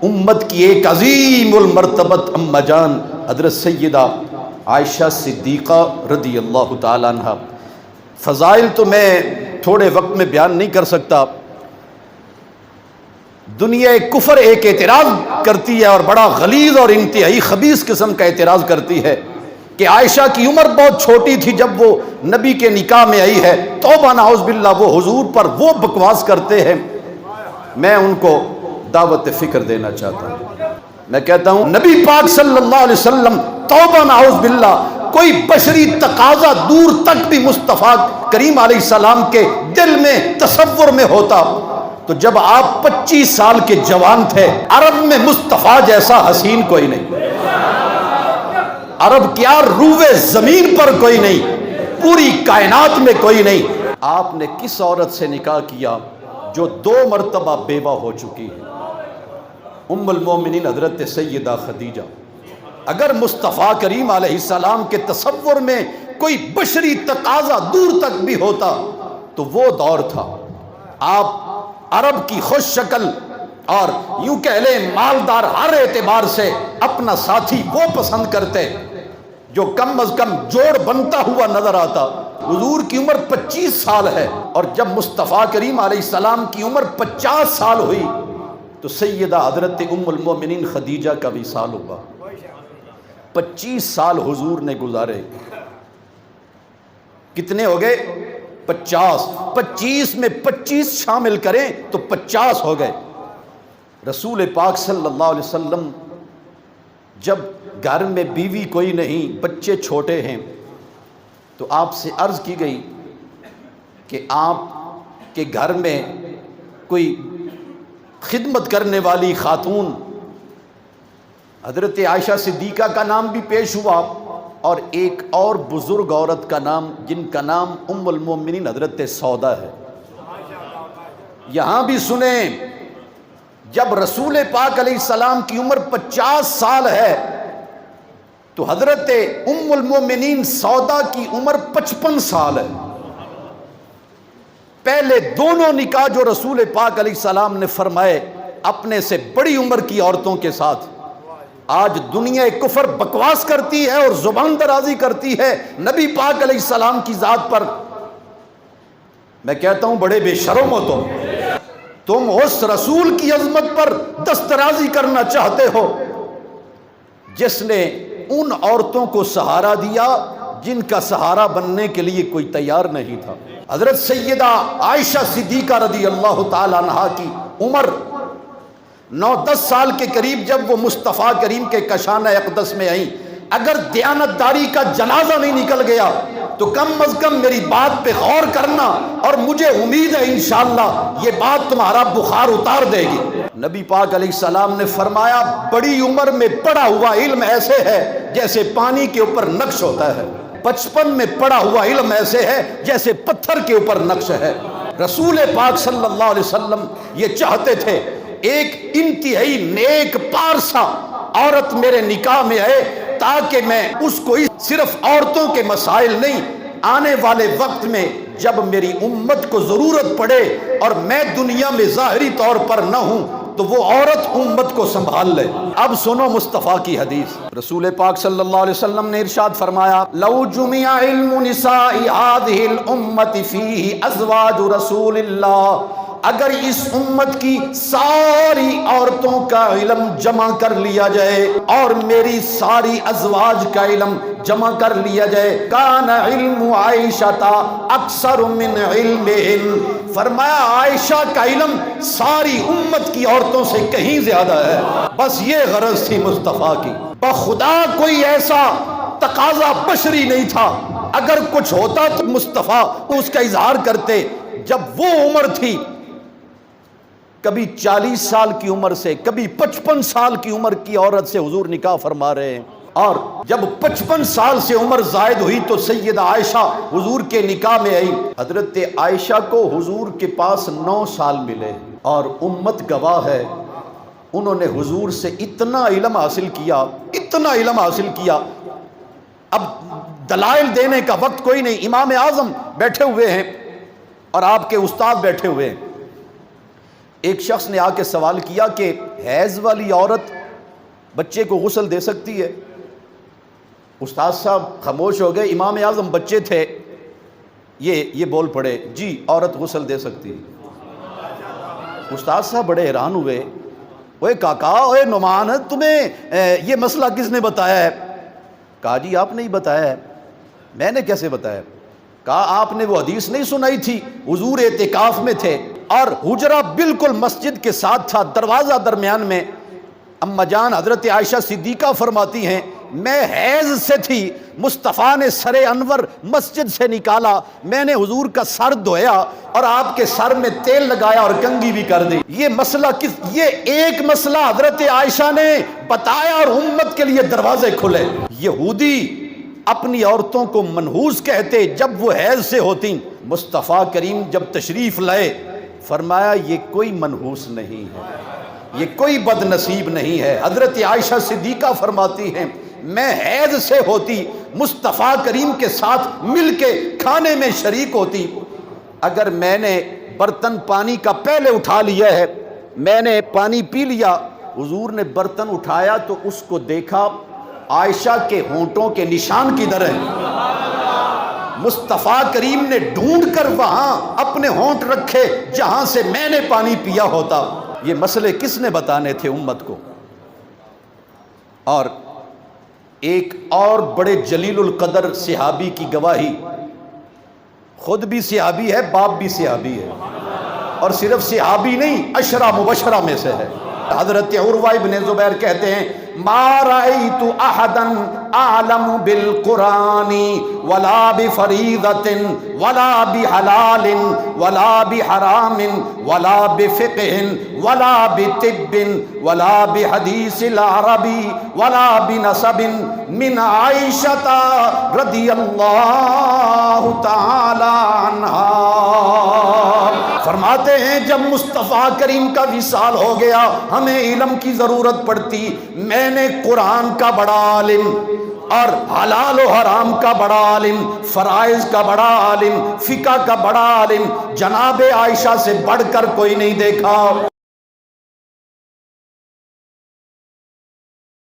امت کی ایک عظیم المرتبت اماں جان حضرت سیدہ عائشہ صدیقہ رضی اللہ تعالیٰ عنہ، فضائل تو میں تھوڑے وقت میں بیان نہیں کر سکتا۔ دنیا کفر ایک اعتراض کرتی ہے اور بڑا غلیظ اور انتہائی خبیث قسم کا اعتراض کرتی ہے کہ عائشہ کی عمر بہت چھوٹی تھی جب وہ نبی کے نکاح میں آئی ہے۔ توبہ نعوذ باللہ، وہ حضور پر وہ بکواس کرتے ہیں۔ میں ان کو دعوت فکر دینا چاہتا ہوں۔ میں کہتا ہوں نبی پاک صلی اللہ علیہ وسلم، توبہ نعوذ باللہ، کوئی بشری تقاضا دور تک بھی مصطفیٰ کریم علیہ السلام کے دل میں تصور میں ہوتا تو جب آپ 25 سال کے جوان تھے، عرب میں مصطفیٰ جیسا حسین کوئی نہیں، عرب کیا روئے زمین پر کوئی نہیں، پوری کائنات میں کوئی نہیں۔ آپ نے کس عورت سے نکاح کیا جو 2 مرتبہ بیوہ ہو چکی ہے؟ ام المومنین حضرت سیدہ خدیجہ۔ اگر مصطفیٰ کریم علیہ السلام کے تصور میں کوئی بشری تقاضا دور تک بھی ہوتا تو وہ دور تھا۔ آپ عرب کی خوش شکل اور یوں کہہ لیں مالدار ہر اعتبار سے اپنا ساتھی وہ پسند کرتے جو کم از کم جوڑ بنتا ہوا نظر آتا۔ حضور کی عمر 25 سال ہے اور جب مصطفیٰ کریم علیہ السلام کی عمر 50 سال ہوئی تو سیدہ حضرت ام المومنین خدیجہ کا وصال ہوا۔ 25 سال حضور نے گزارے۔ کتنے ہو گئے؟ 50۔ 25 میں 25 شامل کریں تو 50 ہو گئے۔ رسول پاک صلی اللہ علیہ وسلم جب گھر میں بیوی کوئی نہیں، بچے چھوٹے ہیں، تو آپ سے عرض کی گئی کہ آپ کے گھر میں کوئی خدمت کرنے والی خاتون، حضرت عائشہ صدیقہ کا نام بھی پیش ہوا اور ایک اور بزرگ عورت کا نام جن کا نام ام المومنین حضرت سودا ہے۔ یہاں بھی سنیں، جب رسول پاک علیہ السلام کی عمر 50 سال ہے تو حضرت ام المومنین سودا کی عمر 55 سال ہے۔ پہلے دونوں نکاح جو رسول پاک علیہ السلام نے فرمائے اپنے سے بڑی عمر کی عورتوں کے ساتھ، آج دنیا کفر بکواس کرتی ہے اور زبان درازی کرتی ہے نبی پاک علیہ السلام کی ذات پر۔ میں کہتا ہوں بڑے بے شرم ہو تم اس رسول کی عظمت پر دسترازی کرنا چاہتے ہو جس نے ان عورتوں کو سہارا دیا جن کا سہارا بننے کے لیے کوئی تیار نہیں تھا۔ حضرت سیدہ عائشہ صدیقہ رضی اللہ تعالی عنہا کی عمر 9-10 سال کے قریب جب وہ مصطفیٰ کریم کے کشانہ اقدس میں آئیں، اگر دیانتداری کا جنازہ نہیں نکل گیا تو کم از کم میری بات پہ غور کرنا، اور مجھے امید ہے انشاءاللہ یہ بات تمہارا بخار اتار دے گی۔ نبی پاک علیہ السلام نے فرمایا بڑی عمر میں پڑھا ہوا علم ایسے ہے جیسے پانی کے اوپر نقش ہوتا ہے، 55 میں پڑھا ہوا علم ایسے ہے جیسے پتھر کے اوپر نقش ہے۔ رسول پاک صلی اللہ علیہ وسلم یہ چاہتے تھے ایک انتہائی نیک پارسا عورت میرے نکاح میں آئے تاکہ میں اس کو صرف عورتوں کے مسائل نہیں، آنے والے وقت میں جب میری امت کو ضرورت پڑے اور میں دنیا میں ظاہری طور پر نہ ہوں تو وہ عورت امت کو سنبھال لے۔ اب سنو مصطفیٰ کی حدیث۔ رسول پاک صلی اللہ علیہ وسلم نے ارشاد فرمایا لو جمع علم نساء هذه الامة فيه ازواج رسول اللہ، اگر اس امت کی ساری عورتوں کا علم جمع کر لیا جائے اور میری ساری ازواج کا علم جمع کر لیا جائے، کان علم عائشہ اکثر من علمہن، فرمایا عائشہ کا علم ساری امت کی عورتوں سے کہیں زیادہ ہے۔ بس یہ غرض تھی مصطفیٰ کی، بخدا کوئی ایسا تقاضا بشری نہیں تھا، اگر کچھ ہوتا تو مصطفیٰ اس کا اظہار کرتے۔ جب وہ عمر تھی، کبھی 40 سال کی عمر سے، کبھی 55 سال کی عمر کی عورت سے حضور نکاح فرما رہے ہیں، اور جب 55 سال سے عمر زائد ہوئی تو سیدہ عائشہ حضور کے نکاح میں آئی۔ حضرت عائشہ کو حضور کے پاس 9 سال ملے اور امت گواہ ہے انہوں نے حضور سے اتنا علم حاصل کیا، اتنا علم حاصل کیا۔ اب دلائل دینے کا وقت کوئی نہیں، امام اعظم بیٹھے ہوئے ہیں اور آپ کے استاد بیٹھے ہوئے ہیں۔ ایک شخص نے آ کے سوال کیا کہ حیض والی عورت بچے کو غسل دے سکتی ہے؟ استاد صاحب خاموش ہو گئے، امام اعظم بچے تھے، یہ بول پڑے جی عورت غسل دے سکتی ہے۔ استاد صاحب بڑے حیران ہوئے، اوے کاکا، اوے نعمان، تمہیں یہ مسئلہ کس نے بتایا ہے؟ کہا جی آپ نے ہی بتایا ہے۔ میں نے کیسے بتایا؟ کہا آپ نے وہ حدیث نہیں سنائی تھی، حضور اعتکاف میں تھے اور حجرہ بالکل مسجد کے ساتھ تھا، دروازہ درمیان میں، اما جان حضرت عائشہ صدیقہ فرماتی ہیں میں حیض سے تھی، مصطفیٰ نے سر انور مسجد سے نکالا، میں نے حضور کا سر دھویا اور آپ کے سر میں تیل لگایا اور کنگھی بھی کر دی۔ یہ مسئلہ یہ ایک مسئلہ حضرت عائشہ نے بتایا اور امت کے لیے دروازے کھلے۔ یہودی اپنی عورتوں کو منحوس کہتے جب وہ حیض سے ہوتی، مصطفیٰ کریم جب تشریف لائے فرمایا یہ کوئی منحوس نہیں ہے، یہ کوئی بد نصیب نہیں ہے۔ حضرت عائشہ صدیقہ فرماتی ہیں میں حیض سے ہوتی، مصطفیٰ کریم کے ساتھ مل کے کھانے میں شریک ہوتی، اگر میں نے برتن پانی کا پہلے اٹھا لیا ہے، میں نے پانی پی لیا، حضور نے برتن اٹھایا تو اس کو دیکھا عائشہ کے ہونٹوں کے نشان کدھر ہیں؟ مصطفیٰ کریم نے ڈھونڈ کر وہاں اپنے ہونٹ رکھے جہاں سے میں نے پانی پیا ہوتا۔ یہ مسئلے کس نے بتانے تھے امت کو؟ اور ایک اور بڑے جلیل القدر صحابی کی گواہی، خود بھی صحابی ہے، باپ بھی صحابی ہے، اور صرف صحابی نہیں، عشرہ مبشرہ میں سے ہے۔ حضرت عروہ ابن زبیر کہتے ہیں ما رأیت احدا اعلم بالقرآن ولا بفریضۃ ولا بحلال ولا بحرام ولا بفقہ ولا بطب ولا بحدیث العربی ولا بنسب من عائشہ رضی اللہ تعالی عنہا۔ فرماتے ہیں جب مصطفیٰ کریم کا وصال ہو گیا ہمیں علم کی ضرورت پڑتی، میں نے قرآن کا بڑا عالم اور حلال و حرام کا بڑا عالم، فرائض کا بڑا عالم، فقہ کا بڑا عالم جناب عائشہ سے بڑھ کر کوئی نہیں دیکھا۔